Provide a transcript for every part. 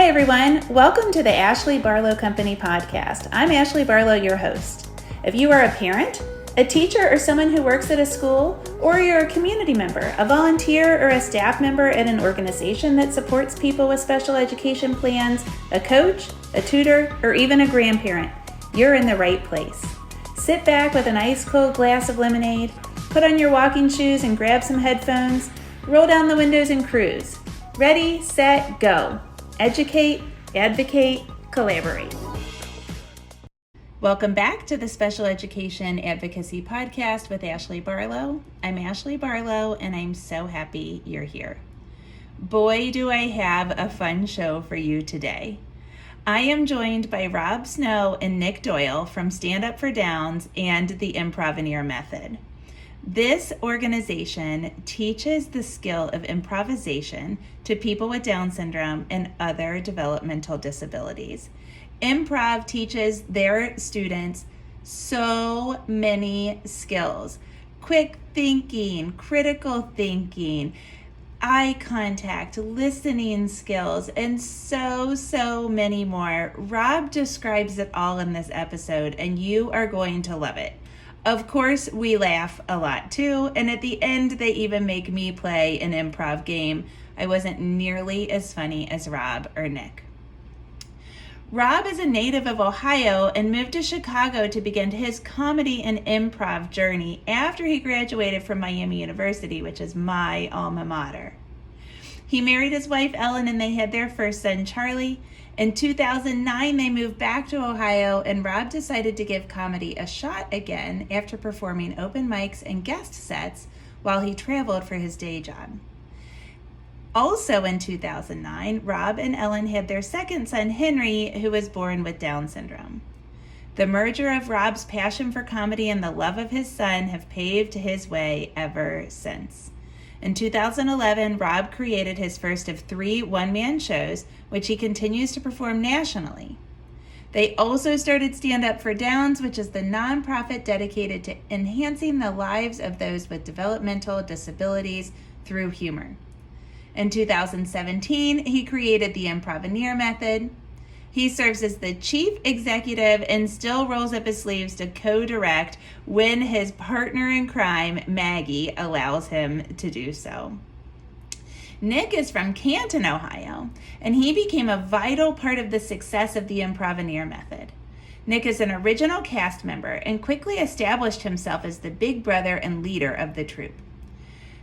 everyone. Welcome to the Ashley Barlow Company podcast. I'm Ashley Barlow, your host. If you are a parent, a teacher, or someone who works at a school, or you're a community member, a volunteer, or a staff member at an organization that supports people with special education plans, a coach, a tutor, or even a grandparent, you're in the right place. Sit back with an ice cold glass of lemonade, put on your walking shoes and grab some headphones, roll down the windows and cruise. Ready, set, go. Educate, advocate, collaborate. Welcome back to the Special Education Advocacy Podcast with Ashley Barlow. I'm Ashley Barlow, and I'm so happy you're here. Boy, do I have a fun show for you today. I am joined by Rob Snow and Nick Doyle from Stand Up for Downs and the Improvaneer Method. This organization teaches the skill of improvisation to people with Down syndrome and other developmental disabilities. Improv teaches their students so many skills: quick thinking, critical thinking, eye contact, listening skills, and so many more. Rob describes it all in this episode, and you are going to love it. Of course, we laugh a lot too, and at the end, they even make me play an improv game. I wasn't nearly as funny as Rob or Nick. Rob is a native of Ohio and moved to Chicago to begin his comedy and improv journey after he graduated from Miami University, which is my alma mater. He married his wife Ellen and they had their first son, Charlie. In 2009, they moved back to Ohio, and Rob decided to give comedy a shot again after performing open mics and guest sets while he traveled for his day job. Also in 2009, Rob and Ellen had their second son, Henry, who was born with Down syndrome. The merger of Rob's passion for comedy and the love of his son have paved his way ever since. In 2011, Rob created his first of 3 one-man shows, which he continues to perform nationally. They also started Stand Up for Downs, which is the nonprofit dedicated to enhancing the lives of those with developmental disabilities through humor. In 2017, he created the Improvaneer Method. He serves as the chief executive and still rolls up his sleeves to co-direct when his partner in crime, Maggie, allows him to do so. Nick is from Canton, Ohio, and he became a vital part of the success of the Improvaneer Method. Nick is an original cast member and quickly established himself as the big brother and leader of the troupe.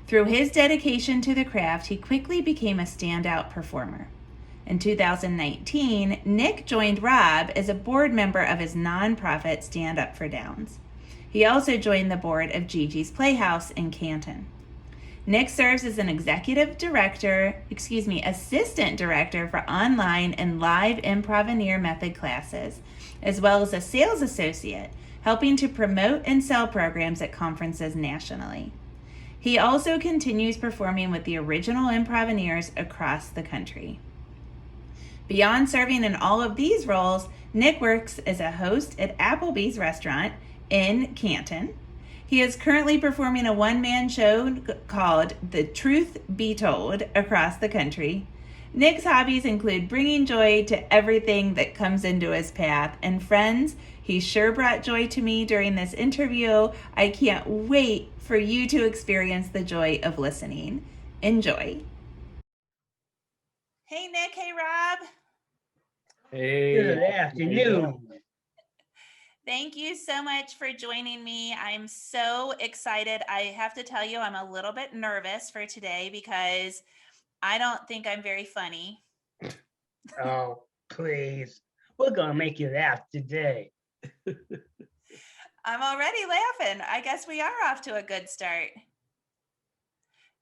Through his dedication to the craft, he quickly became a standout performer. In 2019, Nick joined Rob as a board member of his nonprofit Stand Up for Downs. He also joined the board of GiGi's Playhouse in Canton. Nick serves as an assistant director for online and live Improvaneer Method classes, as well as a sales associate, helping to promote and sell programs at conferences nationally. He also continues performing with the original Improvaneers across the country. Beyond serving in all of these roles, Nick works as a host at Applebee's restaurant in Canton. He is currently performing a one-man show called The Truth Be Told across the country. Nick's hobbies include bringing joy to everything that comes into his path. And friends, he sure brought joy to me during this interview. I can't wait for you to experience the joy of listening. Enjoy. Hey, Nick. Hey, Rob. Hey. Good afternoon. Thank you so much for joining me. I'm so excited. I have to tell you, I'm a little bit nervous for today because I don't think I'm very funny. Oh, please. We're going to make you laugh today. I'm already laughing. I guess we are off to a good start.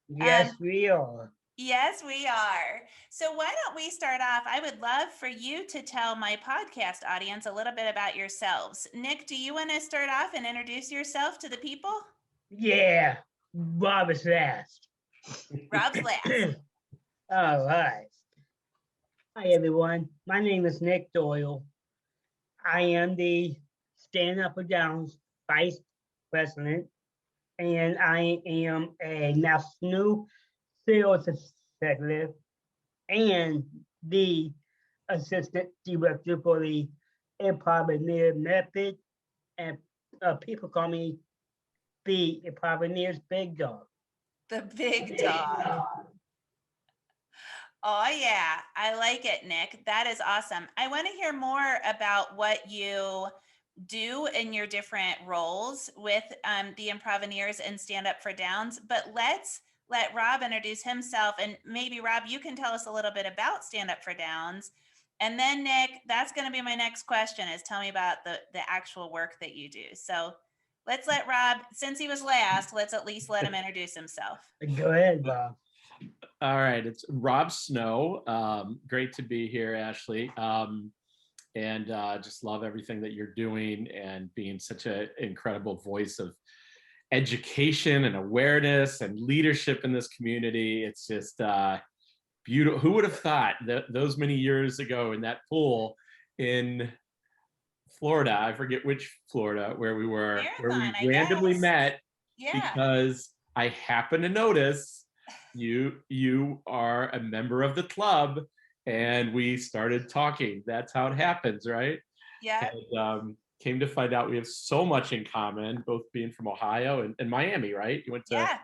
Yes, we are. Yes, we are. So why don't we start off? I would love for you to tell my podcast audience a little bit about yourselves. Nick, do you want to start off and introduce yourself to the people? Yeah, Rob is last. Rob's last. All right. Hi, everyone. My name is Nick Doyle. I am the Stand Up for Downs Vice President, and I am a national sales executive and the assistant director for the Improvaneer Method, and people call me the Improvaneer's big dog. The big dog. Oh, yeah. I like it, Nick. That is awesome. I want to hear more about what you do in your different roles with the Improvaneers and Stand Up for Downs. But let's let Rob introduce himself. And maybe, Rob, you can tell us a little bit about Stand Up for Downs. And then, Nick, that's going to be my next question, is tell me about the actual work that you do. So let's let Rob, since he was last, let's at least let him introduce himself. Go ahead, Bob. All right, it's Rob Snow. Great to be here, Ashley. And just love everything that you're doing and being such an incredible voice of education and awareness and leadership in this community. It's just beautiful. Who would have thought that those many years ago in that pool in Florida, I forget which Florida, where we were, Marathon, where we randomly met Yeah. because I happened to notice you are a member of the club, and we started talking. That's how it happens, right? Yeah. And came to find out we have so much in common, both being from Ohio and Miami, right? You went to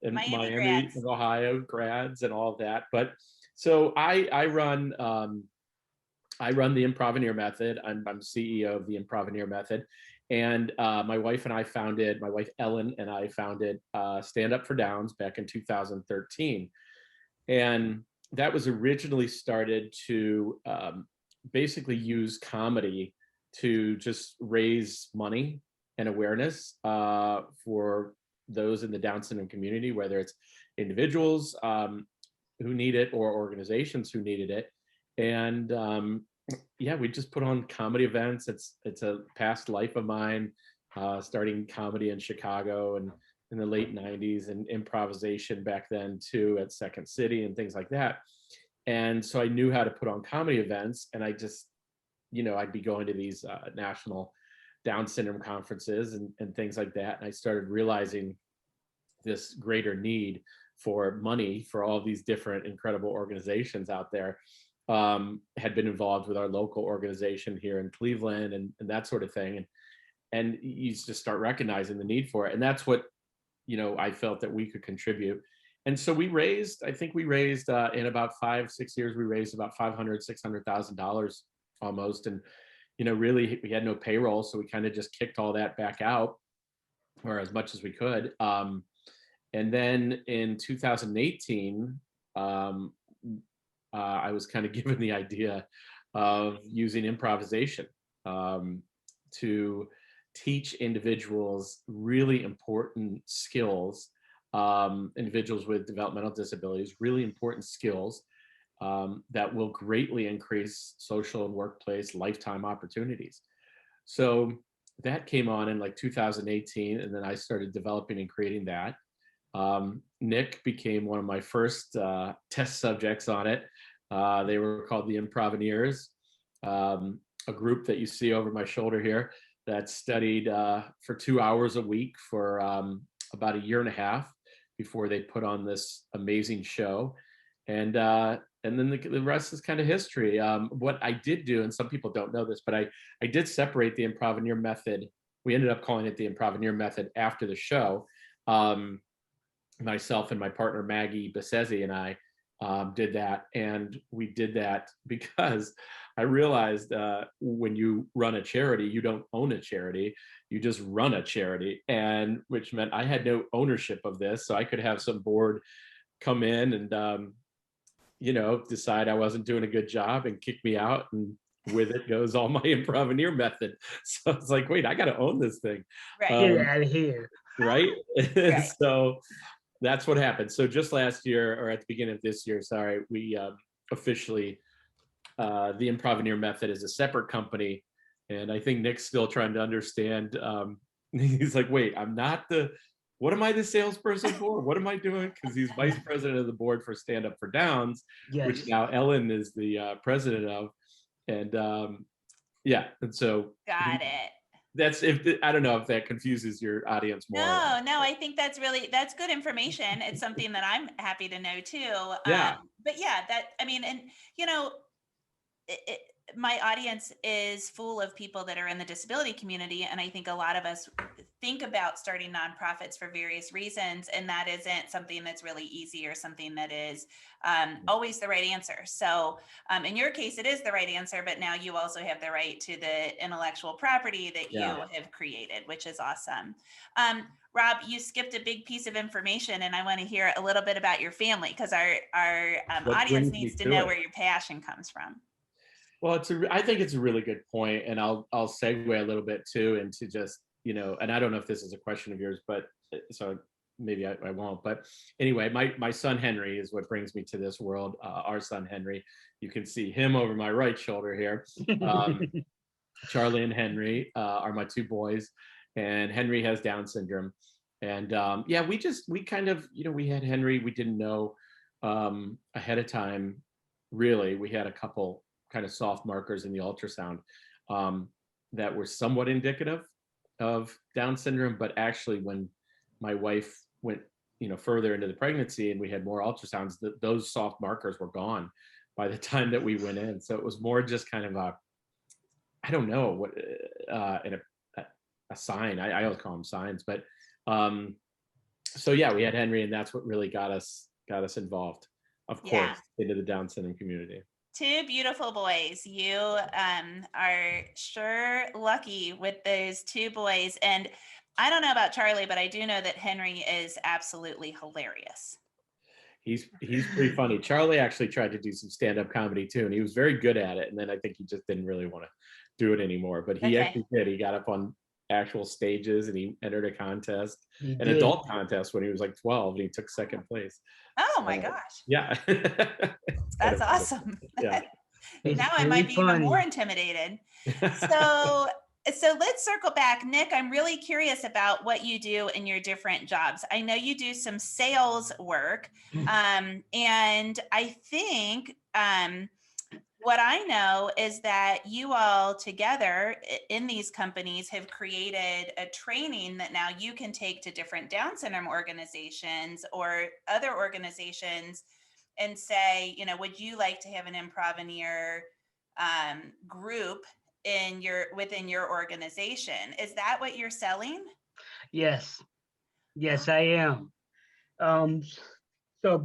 Miami grads. and Ohio grads and all of that. But so I run the Improvaneer Method. I'm CEO of the Improvaneer Method. And my wife Ellen and I founded Stand Up for Downs back in 2013. And that was originally started to basically use comedy to just raise money and awareness for those in the Down syndrome community, whether it's individuals who need it or organizations who needed it. And yeah, we just put on comedy events. It's a past life of mine, starting comedy in Chicago and in the late 90s, and improvisation back then too at Second City and things like that. And so I knew how to put on comedy events, and I just, I'd be going to these national Down syndrome conferences and things like that. And I started realizing this greater need for money for all these different incredible organizations out there. Had been involved with our local organization here in Cleveland and that sort of thing. And you just start recognizing the need for it. And that's what, I felt that we could contribute. And so we raised in about 5-6 years, we raised about $600,000 almost. And, really we had no payroll. So we kind of just kicked all that back out, or as much as we could. And then in 2018, I was kind of given the idea of using improvisation to teach individuals really important skills, individuals with developmental disabilities, really important skills that will greatly increase social and workplace lifetime opportunities. So that came on in like 2018, and then I started developing and creating that. Nick became one of my first test subjects on it. They were called the Improvaneers, a group that you see over my shoulder here that studied for 2 hours a week for about a year and a half before they put on this amazing show. And then the rest is kind of history. What I did do, and some people don't know this, but I did separate the Improvaneer Method. We ended up calling it the Improvaneer Method after the show. Myself and my partner Maggie Besezi and I did that, and we did that because I realized when you run a charity, you don't own a charity, you just run a charity, and which meant I had no ownership of this, so I could have some board come in and decide I wasn't doing a good job and kick me out, and with it goes all my Improvaneer Method. So it's like, wait, I got to own this thing. Right. Get out of here. Right. Right. So that's what happened. So just last year, or at the beginning of this year, sorry, we officially, the Improvaneer Method is a separate company. And I think Nick's still trying to understand. He's like, wait, what am I the salesperson for? What am I doing? Because he's vice president of the board for Stand Up for Downs, Yes. which now Ellen is the president of. And and so. Got it. I don't know if that confuses your audience more. No, I think that's good information. It's something that I'm happy to know too. Yeah. But yeah, and my audience is full of people that are in the disability community. And I think a lot of us think about starting nonprofits for various reasons. And that isn't something that's really easy or something that is always the right answer. So in your case, it is the right answer, but now you also have the right to the intellectual property that you have created, which is awesome. Rob, you skipped a big piece of information, and I want to hear a little bit about your family, because our audience needs to know where your passion comes from. Well, I think it's a really good point, and I'll segue a little bit too into just, and I don't know if this is a question of yours, but so maybe I won't. But anyway, my son Henry is what brings me to this world. Our son Henry, you can see him over my right shoulder here. Charlie and Henry are my two boys, and Henry has Down syndrome. And we kind of, we had Henry. We didn't know ahead of time. Really, we had a couple kind of soft markers in the ultrasound that were somewhat indicative of Down syndrome. But actually, when my wife went, further into the pregnancy and we had more ultrasounds, those soft markers were gone by the time that we went in. So it was more just kind of I don't know what, a sign. I always call them signs, but so yeah, we had Henry, and that's what really got us involved, of course, into the Down syndrome community. Two beautiful boys. You are sure lucky with those two boys. And I don't know about Charlie, but I do know that Henry is absolutely hilarious. He's pretty funny. Charlie actually tried to do some stand-up comedy too, and he was very good at it. And then I think he just didn't really want to do it anymore. But he actually did. He got up on actual stages and he entered a contest, an adult contest, when he was like 12, and he took second place. Oh my gosh. Yeah. That's awesome. Yeah. Now I might be even more intimidated. So let's circle back. Nick, I'm really curious about what you do in your different jobs. I know you do some sales work, and I think what I know is that you all together in these companies have created a training that now you can take to different Down syndrome organizations or other organizations and say, would you like to have an Improvaneer group within your organization? Is that what you're selling? Yes, I am. So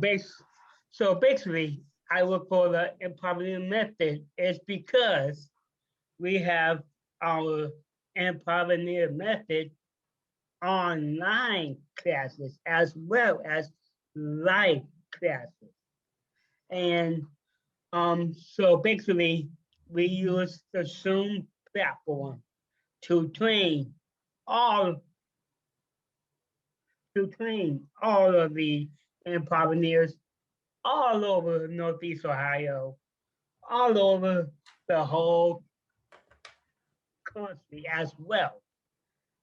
basically, I work for the Improvaneer Method. It's because we have our Improvaneer Method online classes as well as live classes. And so basically, we use the Zoom platform to train all of the Improvaneers all over Northeast Ohio, all over the whole country as well.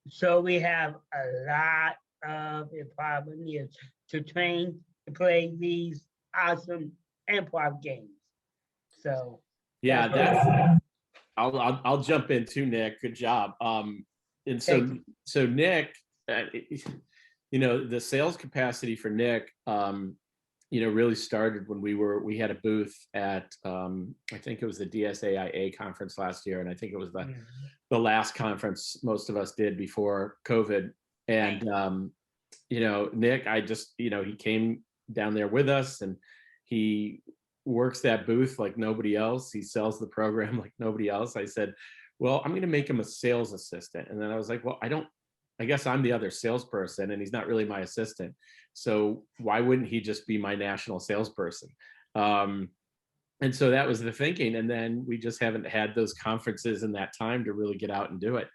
So we have a lot of Improvaneers to train to play these awesome improv games. So yeah, I'll jump in too, Nick. Good job. And so Nick, the sales capacity for Nick, really started when we had a booth at I think it was the DSAIA conference last year, and I think it was the last conference most of us did before COVID. And Nick, he came down there with us, and he works that booth like nobody else. He sells the program like nobody else. I said, well, I'm going to make him a sales assistant. And then I was like, well, I guess I'm the other salesperson, and he's not really my assistant. So why wouldn't he just be my national salesperson? And so that was the thinking. And then we just haven't had those conferences in that time to really get out and do it.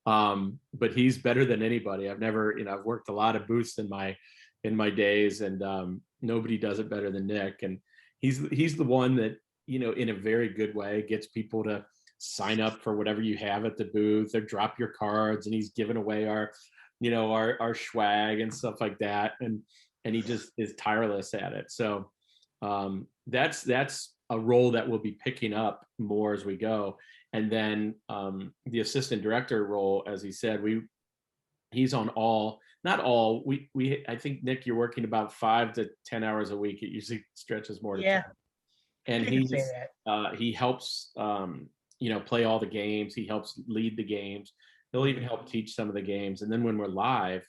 But he's better than anybody. I've worked a lot of booths in my days, and nobody does it better than Nick. And he's the one that, in a very good way, gets people to sign up for whatever you have at the booth, or drop your cards, and he's giving away our swag and stuff like that. And he just is tireless at it. So that's a role that we'll be picking up more as we go. And then the assistant director role, as he said, he's on not all. I think, Nick, you're working about 5 to 10 hours a week. It usually stretches more to 10. and You can say that. he helps play all the games. He helps lead the games. He'll even help teach some of the games. And then when we're live,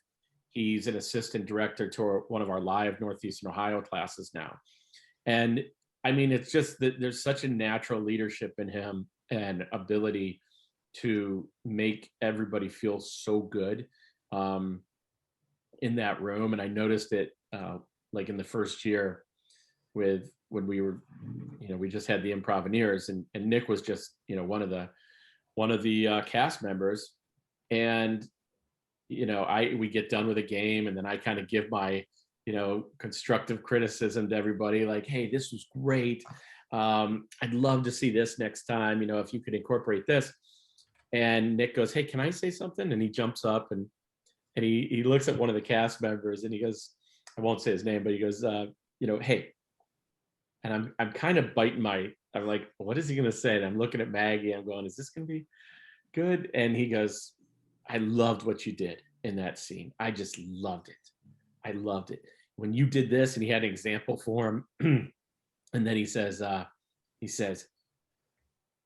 he's an assistant director to one of our live Northeastern Ohio classes now. And I mean, it's just that there's such a natural leadership in him and ability to make everybody feel so good in that room. And I noticed it like in the first year when we were, we just had the Improvaneers, and Nick was just, one of the cast members. And we get done with a game, and then I kind of give my constructive criticism to everybody, like, hey, this was great, I'd love to see this next time, if you could incorporate this. And Nick goes, hey, can I say something? And he jumps up and he looks at one of the cast members, and he goes, I won't say his name, but he goes, hey. And I'm kind of biting I'm like, what is he gonna say? And I'm looking at Maggie, I'm going, is this gonna be good? And he goes, I loved what you did in that scene. I just loved it. I loved it. When you did this, and he had an example for him. And then he says,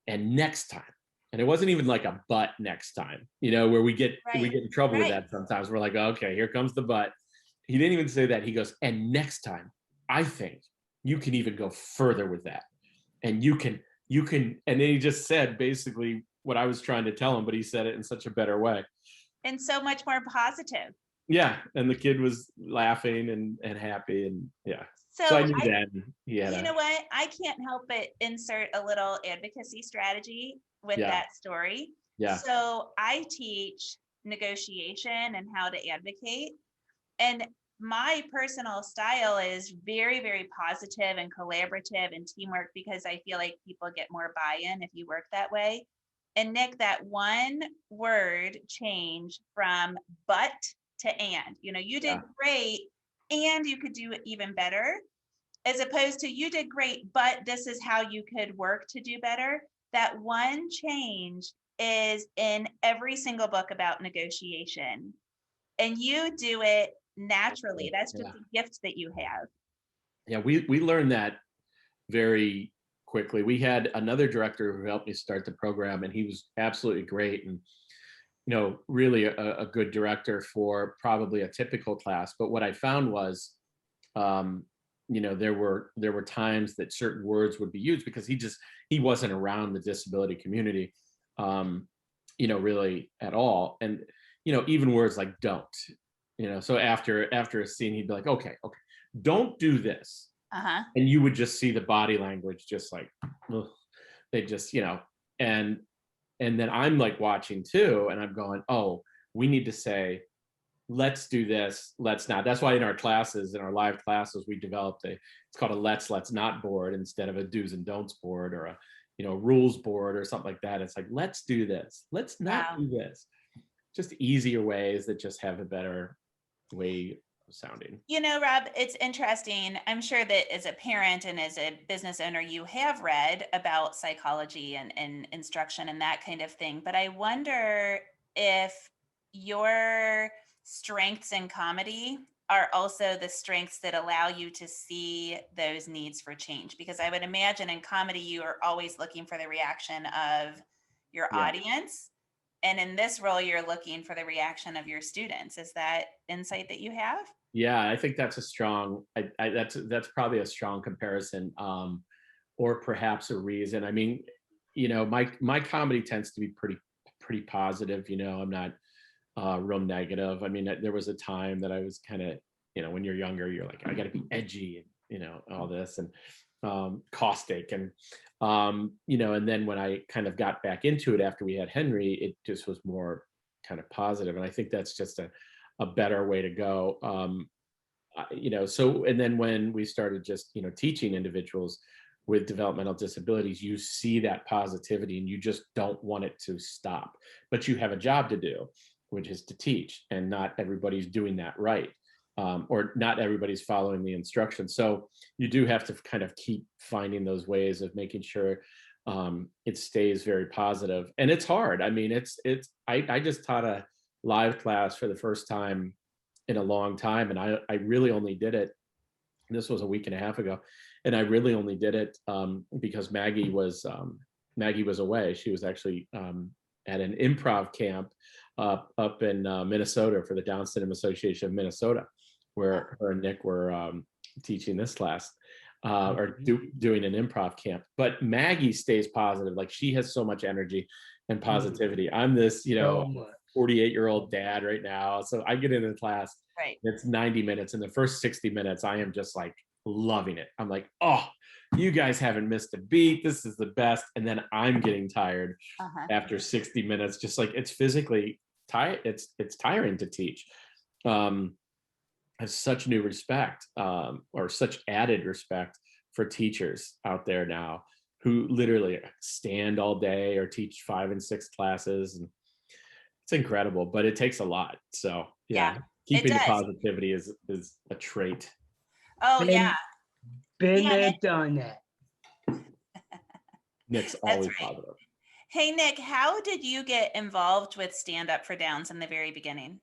and next time. And it wasn't even like a but next time, where we get in trouble with that sometimes. We're like, okay, here comes the but. He didn't even say that. He goes, and next time, I think you can even go further with that. And you can, and then he just said basically what I was trying to tell him, but he said it in such a better way. And so much more positive. Yeah. And the kid was laughing and happy, and yeah. So I knew that. You know what? I can't help but insert a little advocacy strategy with that story. Yeah. So I teach negotiation and how to advocate. And my personal style is very, very positive and collaborative and teamwork, because I feel like people get more buy-in if you work that way. And Nick, that one word change from but to and, you did great and you could do it even better, as opposed to you did great, but this is how you could work to do better. That one change is in every single book about negotiation, and you do it naturally. That's just a gift that you have. Yeah, we learned that very quickly. We had another director who helped me start the program, and he was absolutely great, and really a good director for probably a typical class. But what I found was there were times that certain words would be used because he wasn't around the disability community really at all. And even words like don't, so after a scene, he'd be like, okay, don't do this. And you would just see the body language just like, ugh. They just, and then I'm like watching too, and I'm going, oh, we need to say, let's do this, let's not. That's why in our classes, in our live classes, we developed it's called a let's not board instead of a do's and don'ts board, or a rules board or something like that. It's like, let's do this, let's not do this. Just easier ways that just have a better way of sounding. Rob, it's interesting. I'm sure that as a parent and as a business owner, you have read about psychology and instruction and that kind of thing. But I wonder if your strengths in comedy are also the strengths that allow you to see those needs for change. Because I would imagine in comedy, you are always looking for the reaction of your audience. And in this role, you're looking for the reaction of your students. Is that insight that you have? Yeah, I think that's a strong, that's probably a strong comparison, or perhaps a reason. I mean, my comedy tends to be pretty positive. I'm not real negative. I mean, there was a time that I was kind of, when you're younger, you're like, I got to be edgy and, all this, and caustic, and and then when I kind of got back into it after we had Henry, it just was more kind of positive. And I think that's just a better way to go. So, and then when we started just, teaching individuals with developmental disabilities, you see that positivity and you just don't want it to stop, but you have a job to do, which is to teach, and not everybody's doing that right. Or not everybody's following the instructions. So you do have to kind of keep finding those ways of making sure it stays very positive. And it's hard. I mean, I just taught a live class for the first time in a long time. And I really only did it, this was a week and a half ago. And I really only did it because Maggie was away. She was actually at an improv camp up in Minnesota for the Down Syndrome Association of Minnesota, where her and Nick were teaching this class or doing an improv camp. But Maggie stays positive. Like, she has so much energy and positivity. I'm this, 48-year-old dad right now. So I get into the class, Right. it's 90 minutes. In the first 60 minutes, I am just like loving it. I'm like, oh, you guys haven't missed a beat. This is the best. And then I'm getting tired after 60 minutes, just like it's physically tired. It's tiring to teach. I have such new respect or such added respect for teachers out there now who literally stand all day or teach 5 and 6 classes. And it's incredible, but it takes a lot. So yeah, keeping the positivity is a trait. Oh, yeah. Been there, done that. Nick's always positive. Hey, Nick, how did you get involved with Stand Up for Downs in the very beginning?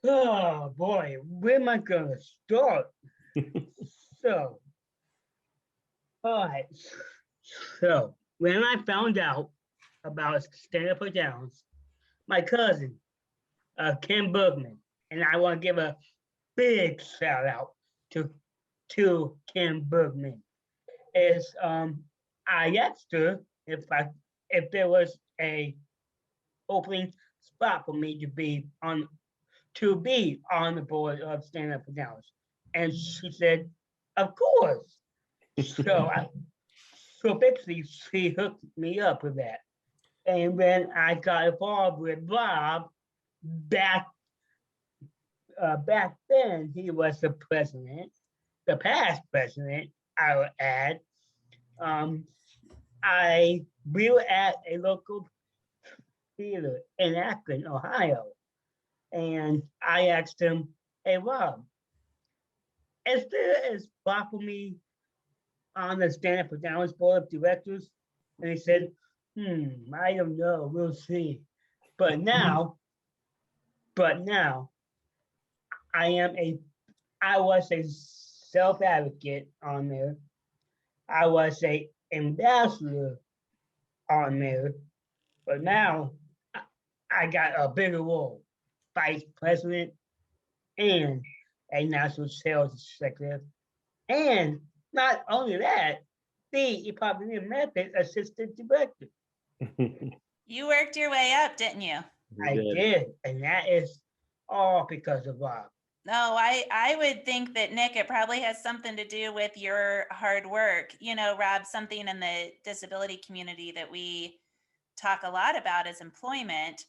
Oh boy, where am I gonna start? So, all right. So when I found out about Stand Up for Downs, my cousin, Ken Bergman, and I want to give a big shout out to Ken Bergman. Is I asked her if there was a opening spot for me to be on the board of Stand Up for Downs, and she said, "Of course." So basically, she hooked me up with that, and when I got involved with Bob back then, he was the president, the past president, I would add. We were at a local theater in Akron, Ohio, and I asked him, "Hey, Rob, is there a spot for me on the Stand Up for Downs board of directors?" And he said, "I don't know. We'll see." But now, I was a self-advocate on there. I was a ambassador on there, but now I got a bigger role, vice president and a national sales executive. And not only that, the Improvaneer Method assistant director. You worked your way up, didn't you? I did, and that is all because of Rob. No, I would think that, Nick, it probably has something to do with your hard work. Rob, something in the disability community that we talk a lot about is employment.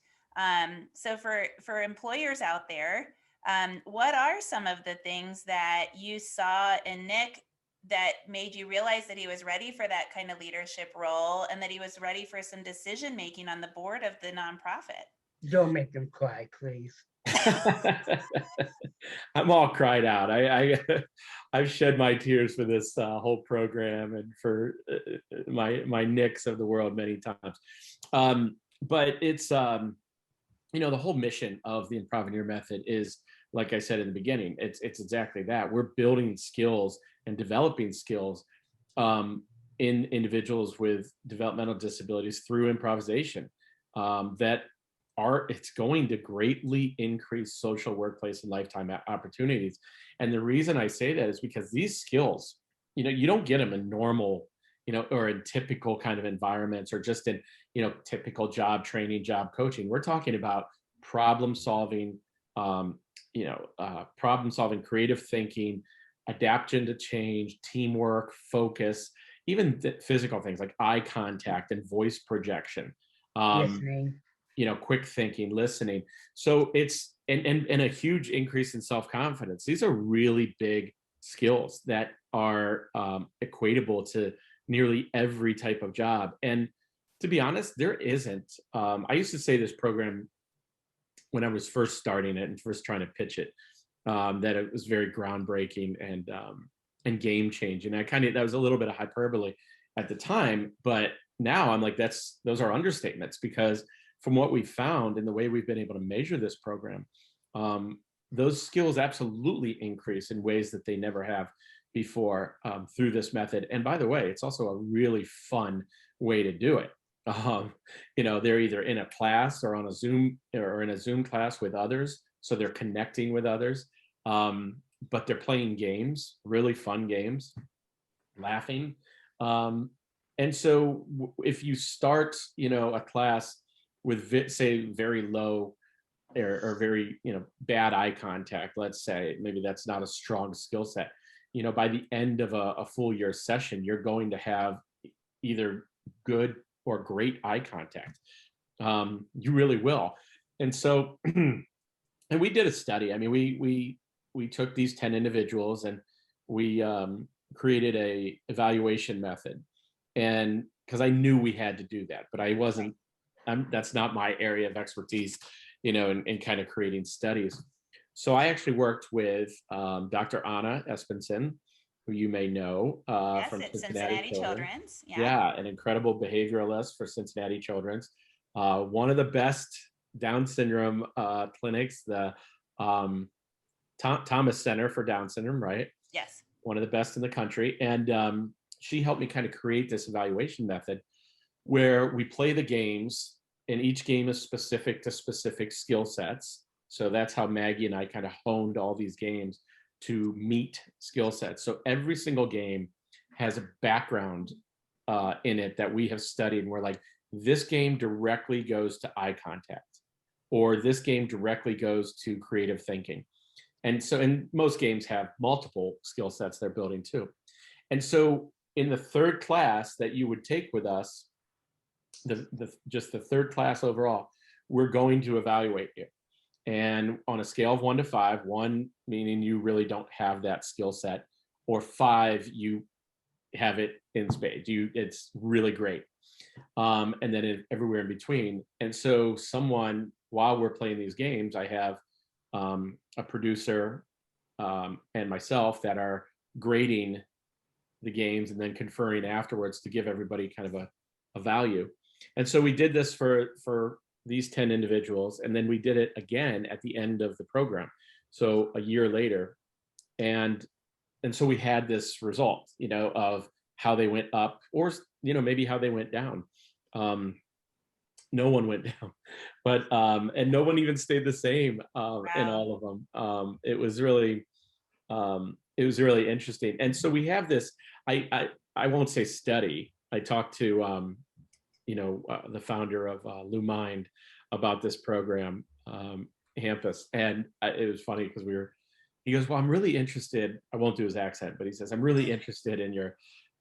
So for employers out there, what are some of the things that you saw in Nick that made you realize that he was ready for that kind of leadership role and that he was ready for some decision making on the board of the nonprofit? Don't make him cry, please. I'm all cried out. I've shed my tears for this whole program and for my Nicks of the world many times. But it's the whole mission of the Improvaneer Method is, like I said in the beginning, it's exactly that. We're building skills and developing skills in individuals with developmental disabilities through improvisation it's going to greatly increase social, workplace, and lifetime opportunities. And the reason I say that is because these skills, you don't get them in normal, or in typical kind of environments or just in, typical job training, job coaching. We're talking about problem solving, creative thinking, adaptation to change, teamwork, focus, even physical things like eye contact and voice projection. Listening. Quick thinking, listening. So it's and a huge increase in self-confidence. These are really big skills that are equatable to nearly every type of job. And to be honest, there isn't. I used to say this program when I was first starting it and first trying to pitch it, that it was very groundbreaking and game changing. That was a little bit of hyperbole at the time, but now I'm like, those are understatements, because from what we found and the way we've been able to measure this program, those skills absolutely increase in ways that they never have before through this method. And by the way, it's also a really fun way to do it. They're either in a class or on a Zoom or in a Zoom class with others. So they're connecting with others, but they're playing games, really fun games, laughing. And so if you start, a class with, say, very low or very, bad eye contact, let's say, maybe that's not a strong skill set, by the end of a full year session, you're going to have either good or great eye contact. You really will. And so, and we did a study. I mean, we took these 10 individuals and we created a evaluation method. And because I knew we had to do that, but that's not my area of expertise, in kind of creating studies. So I actually worked with Dr. Anna Espenson, who you may know Yes, from it's Cincinnati Children's. Yeah, an incredible behavioralist for Cincinnati Children's. One of the best Down syndrome clinics, the Thomas Center for Down syndrome, right? Yes. One of the best in the country. And she helped me kind of create this evaluation method where we play the games, and each game is specific to specific skill sets. So that's how Maggie and I kind of honed all these games to meet skill sets. So every single game has a background in it that we have studied, and we're like, this game directly goes to eye contact, or this game directly goes to creative thinking. And so, and most games have multiple skill sets they're building too. And so in the third class that you would take with us, just the third class overall, we're going to evaluate you. And on a scale of 1 to 5, 1 meaning you really don't have that skill set, or 5, you have it in spades. It's really great. And then everywhere in between. And so while we're playing these games, I have a producer and myself that are grading the games and then conferring afterwards to give everybody kind of a value. And so we did this for these 10 individuals, and then we did it again at the end of the program, so a year later. And so we had this result, of how they went up, or maybe how they went down. No one went down, but and no one even stayed the same in all of them. It was really interesting. And so we have this, I won't say study. I talked to the founder of LuMind about this program, Hampus, and it was funny because he goes, well, I'm really interested, I won't do his accent, but he says, I'm really interested in your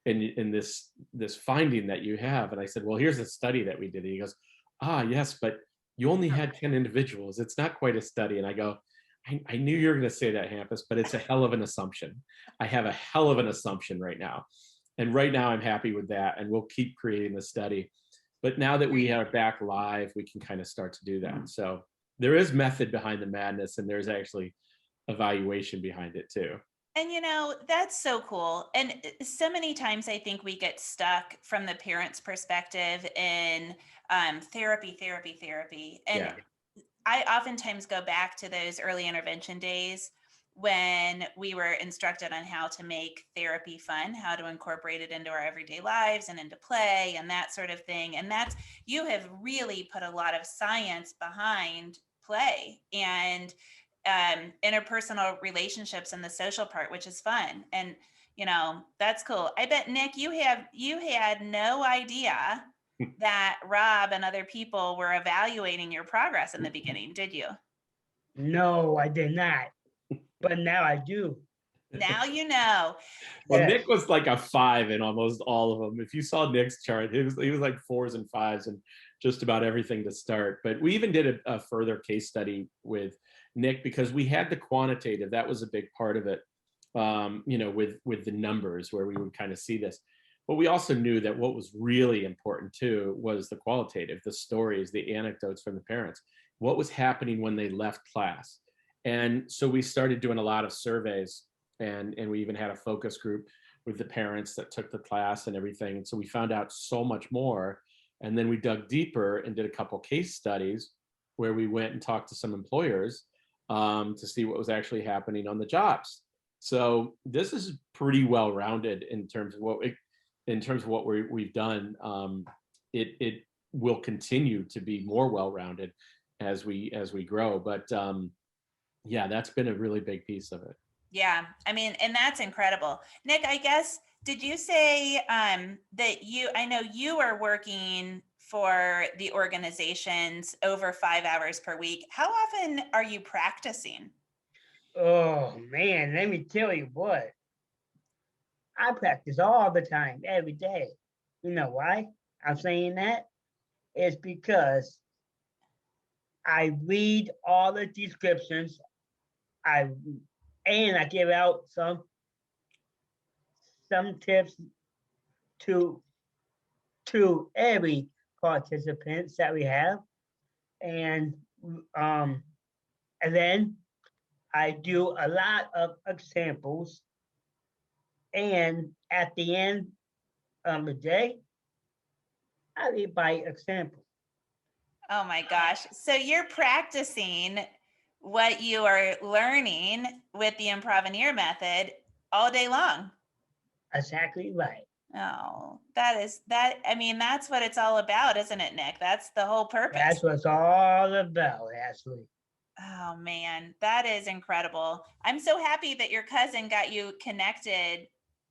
in this finding that you have. And I said, well, here's a study that we did. And he goes, yes, but you only had 10 individuals. It's not quite a study. And I go, I knew you were going to say that, Hampus, but it's a hell of an assumption. I have a hell of an assumption right now. And right now I'm happy with that. And we'll keep creating the study. But now that we are back live, we can kind of start to do that. So there is method behind the madness, and there's actually evaluation behind it too. And that's so cool. And so many times I think we get stuck from the parent's perspective in therapy. And Yeah. I oftentimes go back to those early intervention days when we were instructed on how to make therapy fun, how to incorporate it into our everyday lives and into play and that sort of thing. And you have really put a lot of science behind play and interpersonal relationships and the social part, which is fun. And, that's cool. I bet, Nick, you had no idea that Rob and other people were evaluating your progress in the beginning, did you? No, I did not. But now I do. Now you know. Well, Yes. Nick was like a 5 in almost all of them. If you saw Nick's chart, he was like 4s and 5s and just about everything to start. But we even did a further case study with Nick because we had the quantitative. That was a big part of it, with the numbers where we would kind of see this. But we also knew that what was really important too was the qualitative, the stories, the anecdotes from the parents. What was happening when they left class? And so we started doing a lot of surveys, and we even had a focus group with the parents that took the class and everything. And so we found out so much more. And then we dug deeper and did a couple case studies where we went and talked to some employers to see what was actually happening on the jobs. So this is pretty well rounded in terms of what we've done. It will continue to be more well rounded as we grow. But yeah, that's been a really big piece of it. Yeah, I mean, and that's incredible. Nick, I guess, did you say that I know you are working for the organizations over 5 hours per week. How often are you practicing? Oh man, let me tell you what. I practice all the time, every day. You know why I'm saying that? It's because I read all the descriptions. I and I give out some tips to every participants that we have, and um, and then I do a lot of examples. And at the end of the day, I lead by example. Oh my gosh. So you're practicing what you are learning with the Improvaneer method all day long. Exactly right. Oh, that. I mean, that's what it's all about, isn't it, Nick? That's the whole purpose. That's what it's all about, Ashley. Oh man, that is incredible. I'm so happy that your cousin got you connected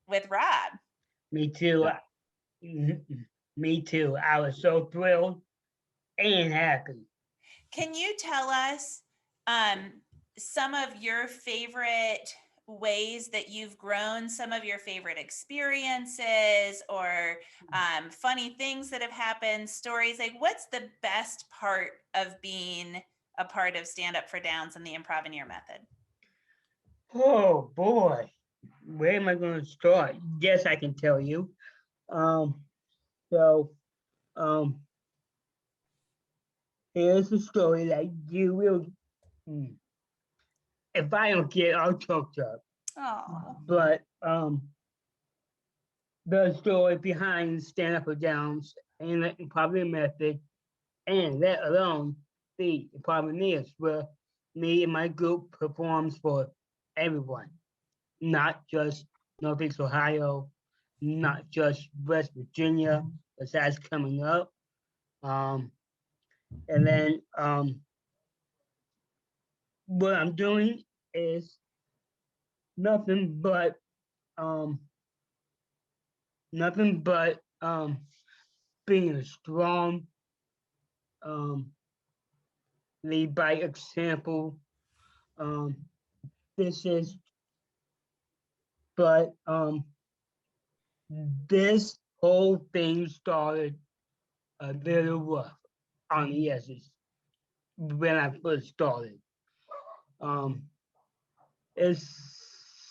with Rob. Me too. Me too. I was so thrilled and happy. Can you tell us some of your favorite ways that you've grown, some of your favorite experiences, or funny things that have happened, stories? Like, what's the best part of being a part of Stand Up for Downs and the Improvaneer Method? Oh boy, where am I going to start? Yes, I can tell you. Um, so, um, here's a story that you will. If I don't get, I'll choked up. Oh, But the story behind Stand Up for Downs and the Improv Method, and let alone the Improvineers, where me and my group performs for everyone, not just Northeast Ohio, not just West Virginia, but that's coming up. Um, and then what I'm doing is nothing but um, nothing but being a strong um, lead by example. Um, this is, but this whole thing started a little rough on the edges when I first started. Um, it's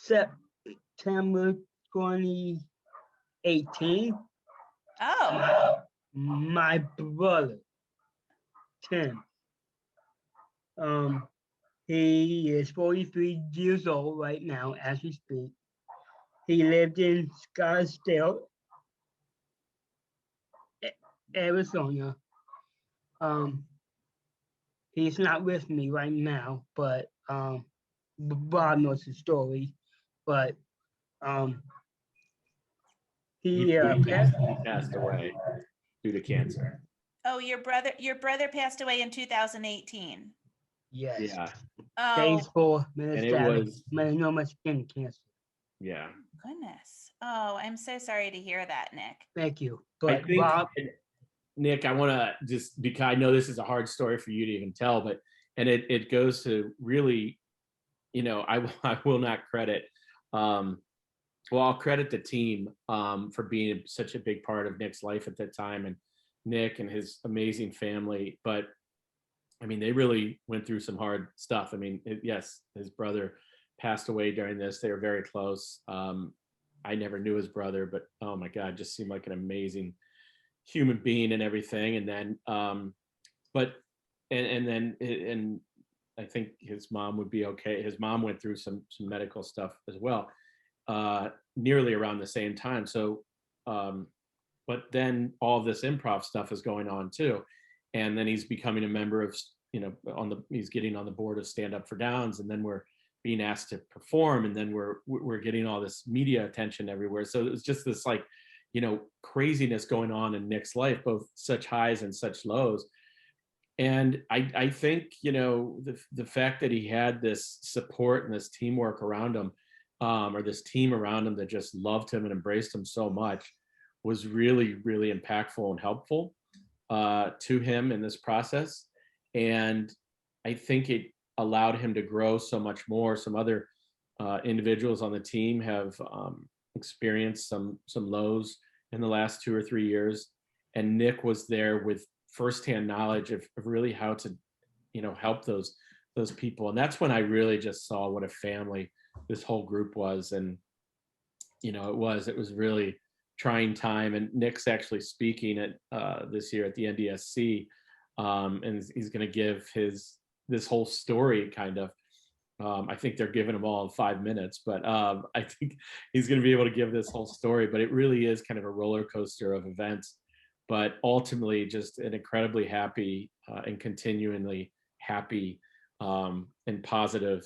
September 2018. oh, My brother, Tim, um, he is 43 years old right now as we speak. He lived in Scottsdale, Arizona. Um, he's not with me right now, but Bob knows the story. But um, he He passed away due to cancer. oh, your brother passed away in 2018. yes, Yeah, Oh, stage 4 and it metastatic was melanoma skin cancer. yeah. goodness. Oh, I'm so sorry to hear that, Nick. Thank you. I But think Bob, Nick, I want to just, because I know this is a hard story for you to even tell, but and it goes to really, I will not credit. Well, I'll credit the team for being such a big part of Nick's life at that time, and Nick and his amazing family. But I mean, they really went through some hard stuff. I mean, yes, his brother passed away during this. They were very close. I never knew his brother, but oh my God, just seemed like an amazing human being and everything. And then, but, and then, and I think his mom would be okay. His mom went through some medical stuff as well, nearly around the same time. So, but then all of this improv stuff is going on too. And then he's becoming a member of, he's getting on the board of Stand Up for Downs. And then we're being asked to perform, and then we're getting all this media attention everywhere. So it was just this like, craziness going on in Nick's life, both such highs and such lows. And I think, the fact that he had this support and this teamwork around him, or this team around him that just loved him and embraced him so much, was really, really impactful and helpful to him in this process. And I think it allowed him to grow so much more. Some other individuals on the team have experienced some lows in the last 2 or 3 years, and Nick was there with firsthand knowledge of really how to help those people. And that's when I really just saw what a family this whole group was. And it was really trying time. And Nick's actually speaking at this year at the NDSC, and he's going to give this whole story kind of. I think they're giving them all in 5 minutes, but I think he's going to be able to give this whole story. But it really is kind of a roller coaster of events, but ultimately just an incredibly happy and continually happy and positive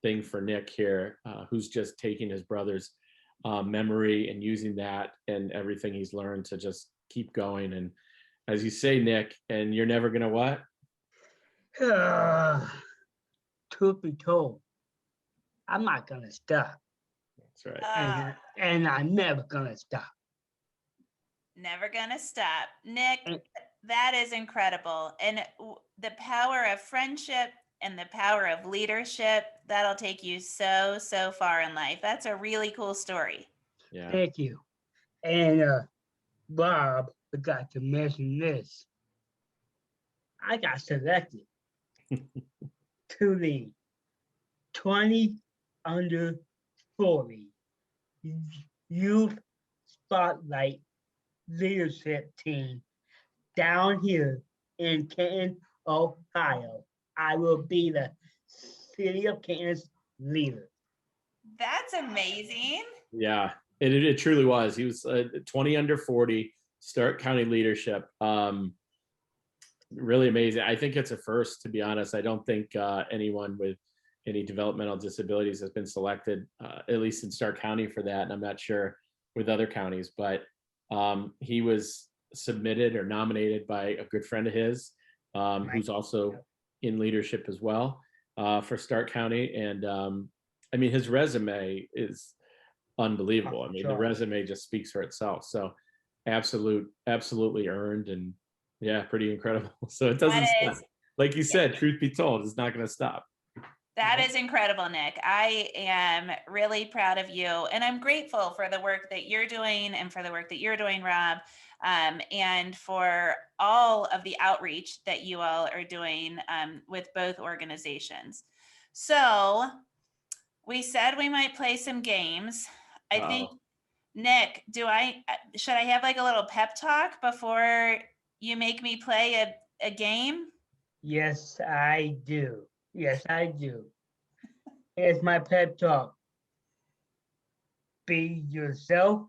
thing for Nick here, who's just taking his brother's memory and using that and everything he's learned to just keep going. And as you say, Nick, and you're never going to what? Truth be told, I'm not gonna stop, That's right. and I'm never gonna stop. Never gonna stop. Nick, And- that is incredible. And the power of friendship and the power of leadership, that'll take you so far in life. That's a really cool story. Yeah. Thank you. And Bob forgot to mention this. I got selected to the 20 under 40 youth spotlight leadership team down here in Canton, Ohio. I will be the city of Canton's leader. That's amazing. Yeah, it truly was. He was 20 under 40 Stark County leadership. Really amazing. I think it's a first, to be honest. I don't think anyone with any developmental disabilities has been selected, at least in Stark County, for that. And I'm not sure with other counties, but he was submitted or nominated by a good friend of his, who's also in leadership as well, for Stark County. And I mean, his resume is unbelievable. I mean, the resume just speaks for itself. So absolutely earned, and yeah, pretty incredible. So it doesn't stop. Like you said, truth be told, it's not going to stop. That is incredible, Nick. I am really proud of you, and I'm grateful for the work that you're doing and for the work that you're doing, Rob, and for all of the outreach that you all are doing with both organizations. So we said we might play some games. I think, Nick, should I have like a little pep talk before you make me play a game? Yes, I do. Yes, I do. Here's my pep talk. Be yourself.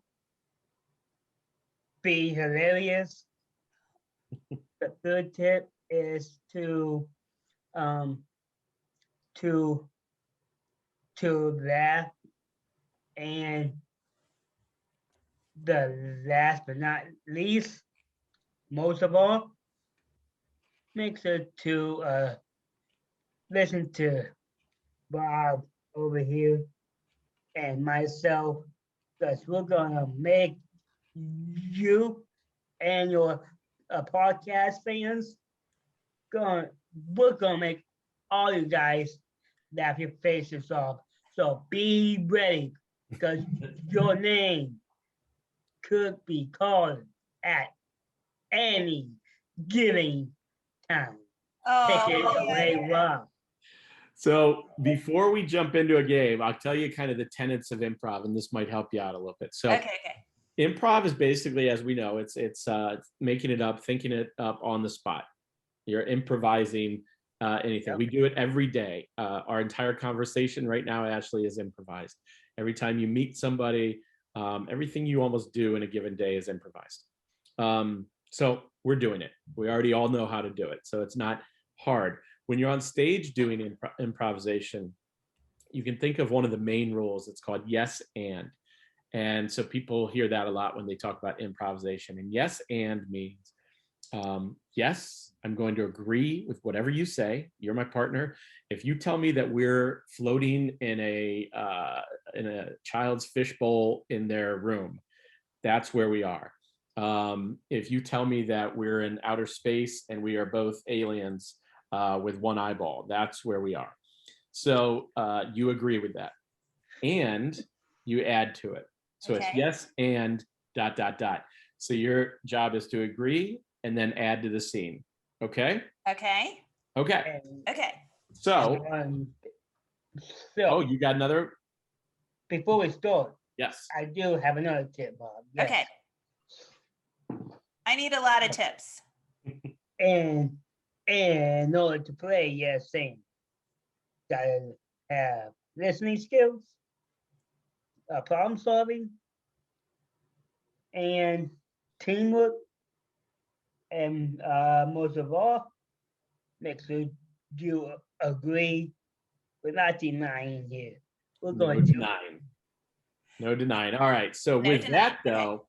Be hilarious. The third tip is to laugh, and the last but not least, most of all, make sure to listen to Bob over here and myself, because we're gonna make you and your podcast fans we're gonna make all you guys laugh your faces off. So be ready, because your name could be called at any given time. Take it away, Rob. So before we jump into a game, I'll tell you kind of the tenets of improv, and this might help you out a little bit. So Okay. improv is basically, as we know, it's making it up, thinking it up on the spot. You're improvising anything. Yep. We do it every day. Our entire conversation right now, Ashley, is improvised. Every time you meet somebody, everything you almost do in a given day is improvised. So we're doing it. We already all know how to do it. So it's not hard. When you're on stage doing improvisation, you can think of one of the main rules. It's called yes and. And so people hear that a lot when they talk about improvisation. And yes and means, yes, I'm going to agree with whatever you say. You're my partner. If you tell me that we're floating in a child's fishbowl in their room, that's where we are. If you tell me that we're in outer space and we are both aliens with one eyeball, that's where we are. So you agree with that, and you add to it. So it's yes and ... So your job is to agree and then add to the scene. Okay? Okay. Okay. Okay. So, So you got another? before we start, Yes. I do have another tip, Bob. Yes. Okay. I need a lot of tips. And in order to play yes and, gotta have listening skills, problem solving, and teamwork, and most of all, make sure you agree without denying here. We're going to No denying. All right. So No with denying. that though,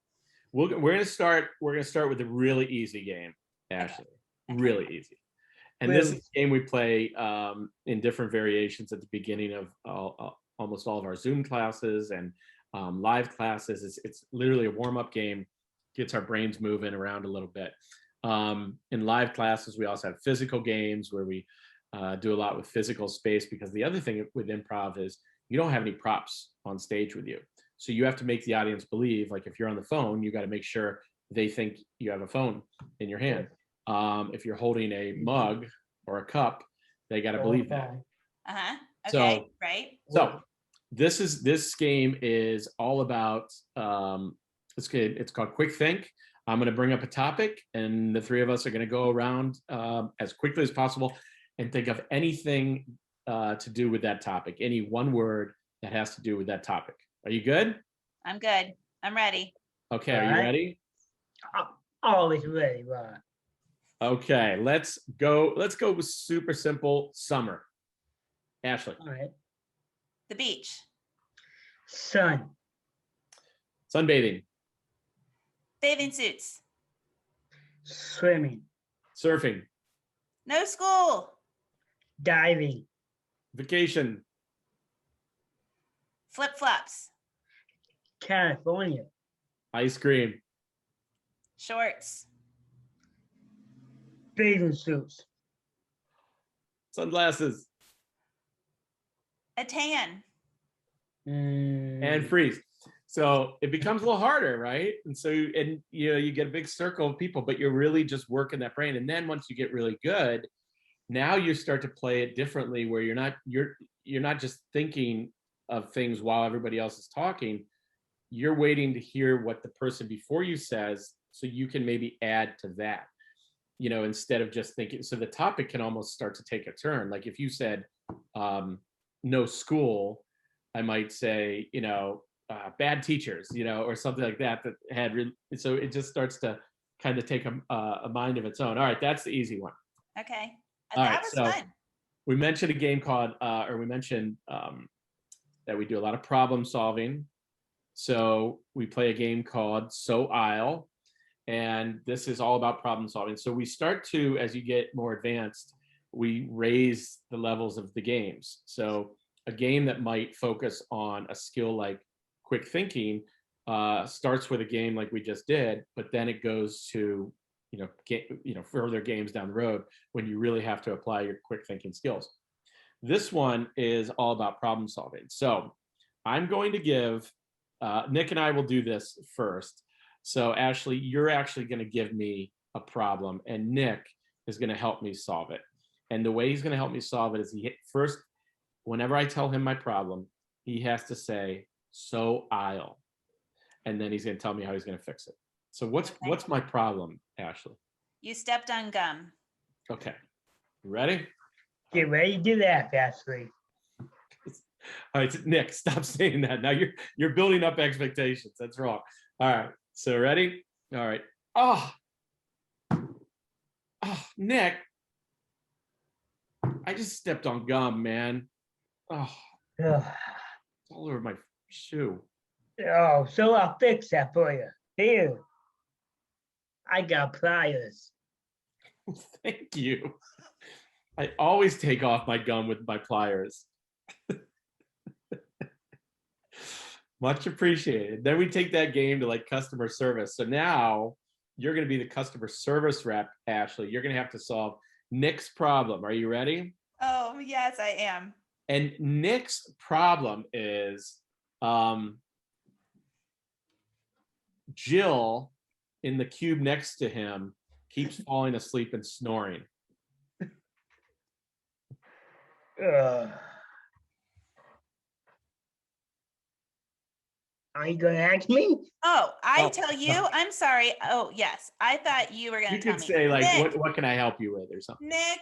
we're gonna start with a really easy game, Ashley. Okay. Really easy. And this is a game we play in different variations at the beginning of almost all of our Zoom classes and live classes. It's literally a warm-up game, gets our brains moving around a little bit. In live classes, we also have physical games where we do a lot with physical space, because the other thing with improv is you don't have any props on stage with you. So you have to make the audience believe, like if you're on the phone, you got to make sure they think you have a phone in your hand. If you're holding a mug or a cup, they got to believe that. Okay. So, right. So this game is all about it's called Quick Think. I'm going to bring up a topic, and the three of us are going to go around as quickly as possible and think of anything to do with that topic, any one word that has to do with that topic. Are you good? I'm good. I'm ready. Okay, are you ready? Always ready, Ron. Okay, let's go with super simple summer. Ashley. All right. The beach. Sun. Sunbathing. Bathing suits. Swimming. Surfing. No school. Diving. Vacation. Flip-flops. California. Ice cream. Shorts. Bathing suits. Sunglasses. A tan. And freeze. So it becomes a little harder, right? And so you get a big circle of people, but you're really just working that brain. And then once you get really good, now you start to play it differently, where you're not just thinking of things while everybody else is talking. You're waiting to hear what the person before you says, so you can maybe add to that, instead of just thinking. So the topic can almost start to take a turn. Like if you said no school, I might say, bad teachers, or something like that had so it just starts to kind of take a mind of its own. All right, that's the easy one. Okay. All That right, was so fun. we mentioned a game called, that we do a lot of problem solving. So we play a game called So I'll, and this is all about problem solving. So we start to, as you get more advanced, we raise the levels of the games. So a game that might focus on a skill like quick thinking starts with a game like we just did, but then it goes to further games down the road when you really have to apply your quick thinking skills. This one is all about problem solving. So I'm going to give Nick and I will do this first. So Ashley, you're actually going to give me a problem, and Nick is going to help me solve it. And the way he's going to help me solve it is first, whenever I tell him my problem, he has to say, "So I'll," and then he's going to tell me how he's going to fix it. So what's my problem, Ashley? You stepped on gum. Okay, ready? Get ready to do that, Ashley. All right, Nick, stop saying that. Now you're building up expectations. That's wrong. All right, so ready? All right. Oh, Nick, I just stepped on gum, man. Oh, Ugh. It's all over my shoe. Oh, so I'll fix that for you. Here, I got pliers. Thank you. I always take off my gum with my pliers. Much appreciated. Then we take that game to like customer service. So now you're going to be the customer service rep, Ashley. You're going to have to solve Nick's problem. Are you ready? Oh, yes, I am. And Nick's problem is Jill in the cube next to him keeps falling asleep and snoring. Are you gonna ask me? Oh, I Oh, tell you? no. I'm sorry. Oh, yes. I thought you were going You to tell could me. say like, Nick, what can I help you with or something? Nick,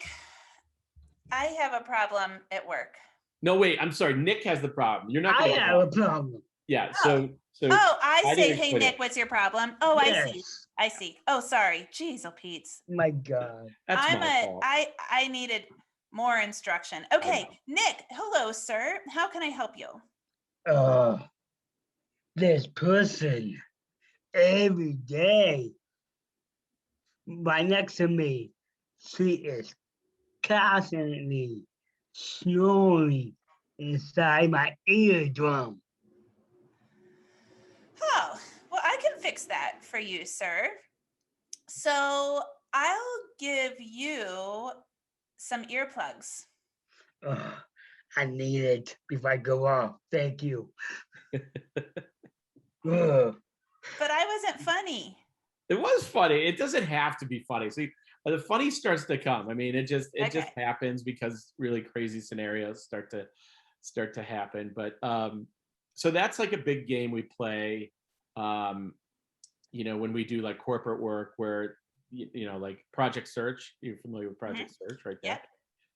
I have a problem at work. No, wait, I'm sorry. Nick has the problem. You're not I going to have a problem. Yeah, Oh. so Oh, I I say, didn't hey, quit Nick, it. what's your problem? Oh, I see. Yes. I see. Oh, sorry. Jeez, oh, Pete's. My God. That's I'm my a, fault. I needed more instruction. know. Okay, Nick, hello, sir. How can I help you? This person every day right next to me, she is constantly snoring inside my eardrum. Oh, well, I can fix that for you, sir. So I'll give you some earplugs. Ugh, I need it before I go off. Thank you. Ugh. But I wasn't funny. It was funny. It doesn't have to be funny. See, the funny starts to come. I mean, it just Okay. happens because really crazy scenarios start to happen. But so that's like a big game we play. When we do like corporate work, where like Project Search. You're familiar with Project Search, right? Yep.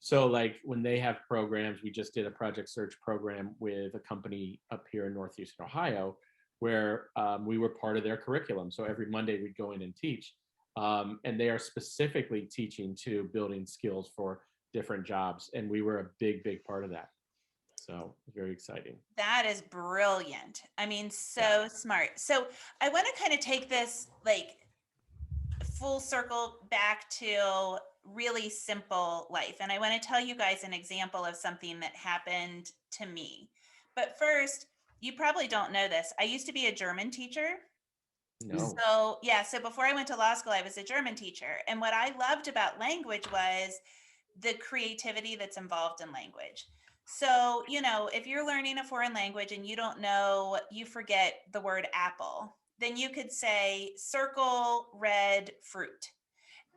So like when they have programs, we just did a Project Search program with a company up here in Northeastern Ohio, where we were part of their curriculum. So every Monday we'd go in and teach. And they are specifically teaching to building skills for different jobs. And we were a big, big part of that. So very exciting. That is brilliant. I mean, so smart. So I want to kind of take this like full circle back to really simple life. And I want to tell you guys an example of something that happened to me. But first, you probably don't know this. I used to be a German teacher. No. So before I went to law school, I was a German teacher. And what I loved about language was the creativity that's involved in language. So, if you're learning a foreign language and you don't know, you forget the word apple, then you could say circle red fruit.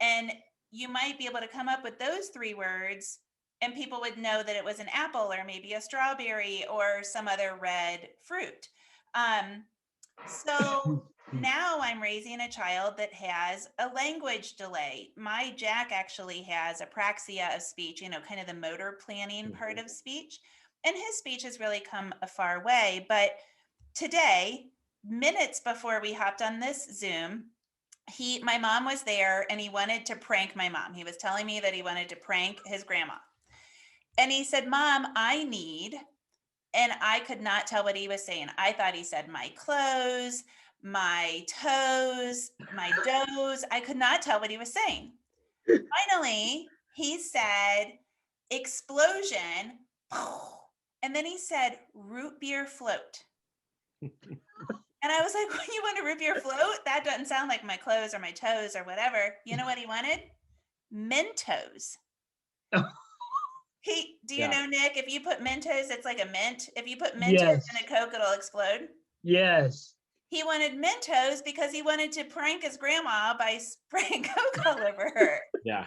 And you might be able to come up with those three words, and people would know that it was an apple or maybe a strawberry or some other red fruit. So now I'm raising a child that has a language delay. My Jack actually has apraxia of speech, kind of the motor planning part of speech. And his speech has really come a far way. But today, minutes before we hopped on this Zoom, my mom was there and he wanted to prank my mom. He was telling me that he wanted to prank his grandma. And he said, Mom, and I could not tell what he was saying. I thought he said my clothes, my toes, my does. I could not tell what he was saying. Finally, he said explosion. And then he said root beer float. And I was like, when you want a root beer float? That doesn't sound like my clothes or my toes or whatever. You know what he wanted? Mentos. Do you know, Nick, if you put Mentos, it's like a mint. If you put Mentos in a Coke, it'll explode. Yes. He wanted Mentos because he wanted to prank his grandma by spraying Coke all over her. Yeah.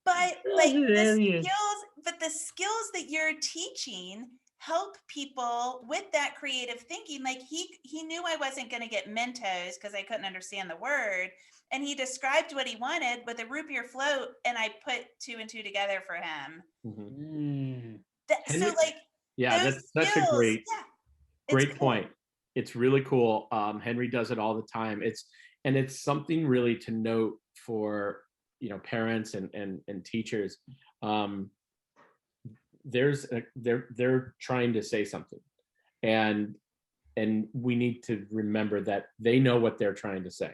But the skills that you're teaching help people with that creative thinking. Like he knew I wasn't going to get Mentos because I couldn't understand the word. And he described what he wanted with a root beer float, and I put two and two together for him. Mm. That's such a great point. It's really cool. Henry does it all the time. It's something really to note for parents and teachers. they're trying to say something, and we need to remember that they know what they're trying to say,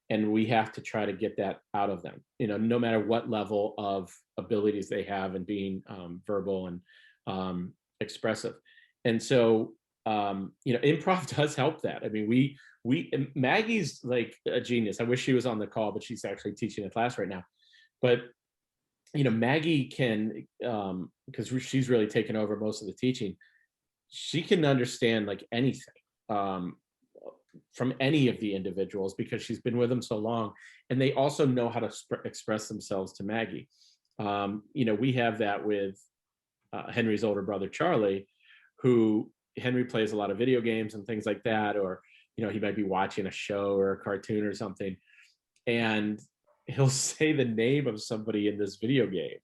and we have to try to get that out of them, no matter what level of abilities they have in being verbal and expressive. And so improv does help that. I mean, Maggie's like a genius. I wish she was on the call, but she's actually teaching a class right now. But Maggie can, because she's really taken over most of the teaching, she can understand like anything from any of the individuals, because she's been with them so long, and they also know how to express themselves to Maggie. We have that with Henry's older brother Charlie, who Henry plays a lot of video games and things like that, or he might be watching a show or a cartoon or something, and he'll say the name of somebody in this video game.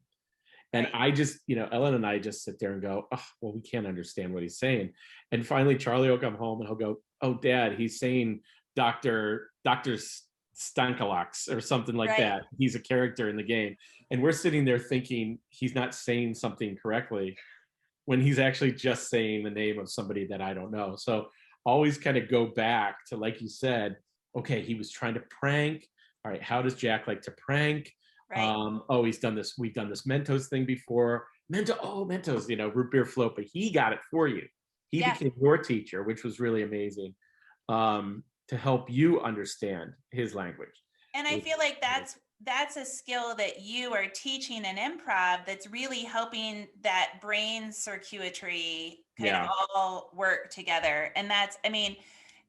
And I just, Ellen and I just sit there and go, oh, well, we can't understand what he's saying. And finally, Charlie will come home and he'll go, oh, Dad, he's saying Dr. Stankalax or something like that. He's a character in the game. And we're sitting there thinking he's not saying something correctly when he's actually just saying the name of somebody that I don't know. So always kind of go back to, like you said, okay, he was trying to prank. All right, how does Jack like to prank? Oh, he's done this. We've done this Mentos thing before. Mentos, root beer float, but he got it for you. He became your teacher, which was really amazing, to help you understand his language. And I feel like that's a skill that you are teaching in improv that's really helping that brain circuitry kind of all work together. And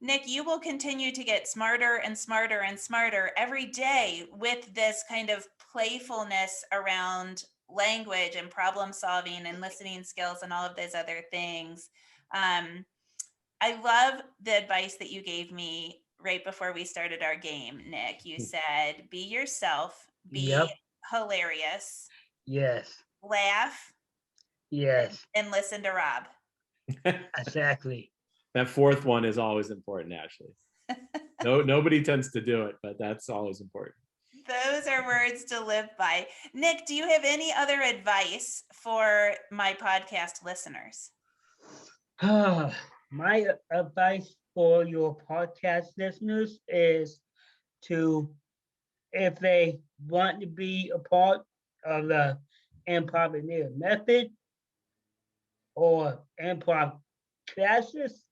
Nick, you will continue to get smarter and smarter and smarter every day with this kind of playfulness around language and problem solving and listening skills and all of those other things. I love the advice that you gave me right before we started our game, Nick. You said, be yourself, be hilarious. Yes. Laugh. Yes. And listen to Rob. Exactly. That fourth one is always important, Ashley. Nobody tends to do it, but that's always important. Those are words to live by. Nick, do you have any other advice for my podcast listeners? My advice for your podcast listeners is if they want to be a part of the Improvaneer Method or improv classes,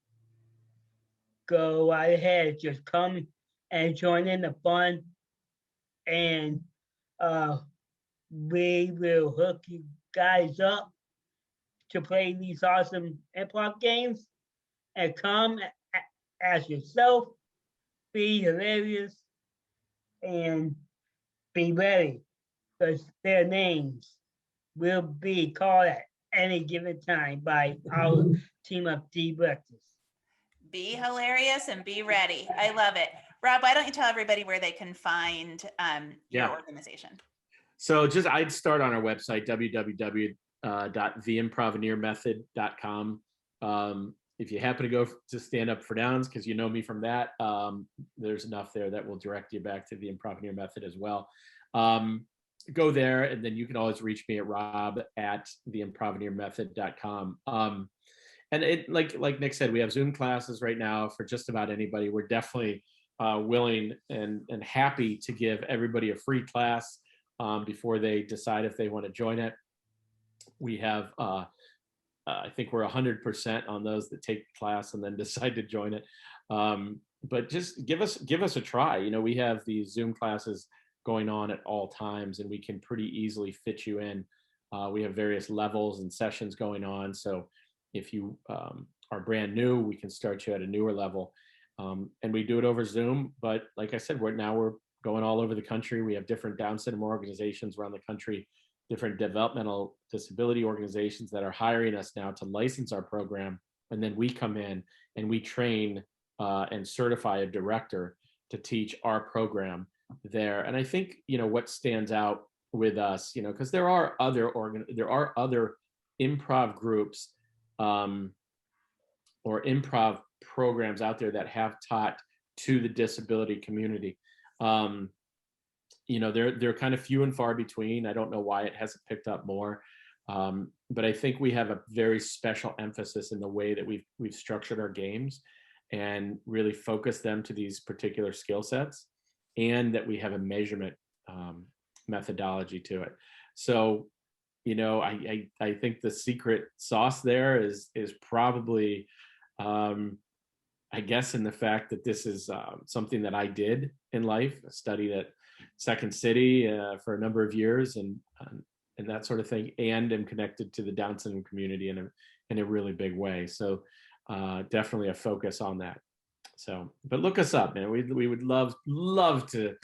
go right ahead. Just come and join in the fun, and we will hook you guys up to play these awesome improv games, and come as yourself, be hilarious, and be ready, because their names will be called at any given time by our team of directors. Be hilarious and be ready. I love it. Rob, why don't you tell everybody where they can find your organization? So I'd start on our website, www.theimproveneermethod.com. If you happen to go to Stand Up for Downs, because you know me from that, there's enough there that will direct you back to the Improveneer Method as well. Go there, and then you can always reach me at rob@theimproveneermethod.com. And it, like Nick said, we have Zoom classes right now for just about anybody. We're definitely willing and happy to give everybody a free class before they decide if they want to join it. We have, I think we're 100% on those that take the class and then decide to join it. But just give us a try. We have these Zoom classes going on at all times, and we can pretty easily fit you in. We have various levels and sessions going on. So if you are brand new, we can start you at a newer level. And we do it over Zoom. But like I said, we're going all over the country. We have different Down syndrome organizations around the country, different developmental disability organizations that are hiring us now to license our program. And then we come in and we train and certify a director to teach our program there. And I think, what stands out with us, because there are other improv groups or improv programs out there that have taught to the disability community. They're kind of few and far between. I don't know why it hasn't picked up more. But I think we have a very special emphasis in the way that we've structured our games and really focused them to these particular skill sets, and that we have a measurement methodology to it. So, you know, I think the secret sauce there is probably, I guess, in the fact that this is something that I did in life. I studied at Second City for a number of years, and that sort of thing, and am connected to the Down syndrome community in a really big way. So definitely a focus on that. So, but look us up, man. We would love to,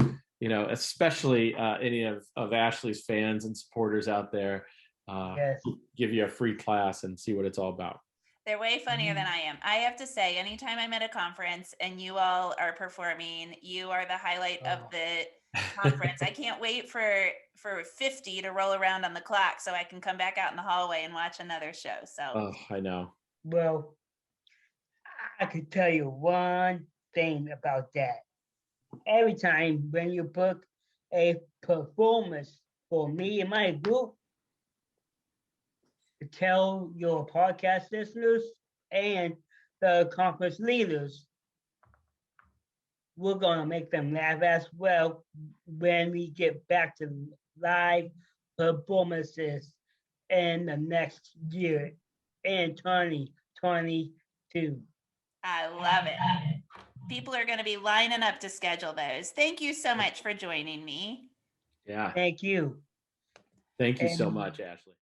you know, especially any of Ashley's fans and supporters out there, Yes. give you a free class and see what it's all about. They're way funnier than I am. I have to say, anytime I'm at a conference and you all are performing, you are the highlight of the conference. I can't wait for 50 to roll around on the clock so I can come back out in the hallway and watch another show. So Oh, I know. Well, I could tell you one thing about that. Every time when you book a performance for me and my group, to tell your podcast listeners and the conference leaders, we're going to make them laugh as well when we get back to live performances in the next year in 2022. I love it. People are going to be lining up to schedule those. Thank you so much for joining me. Yeah. Thank you. Thank you so And- much, Ashley.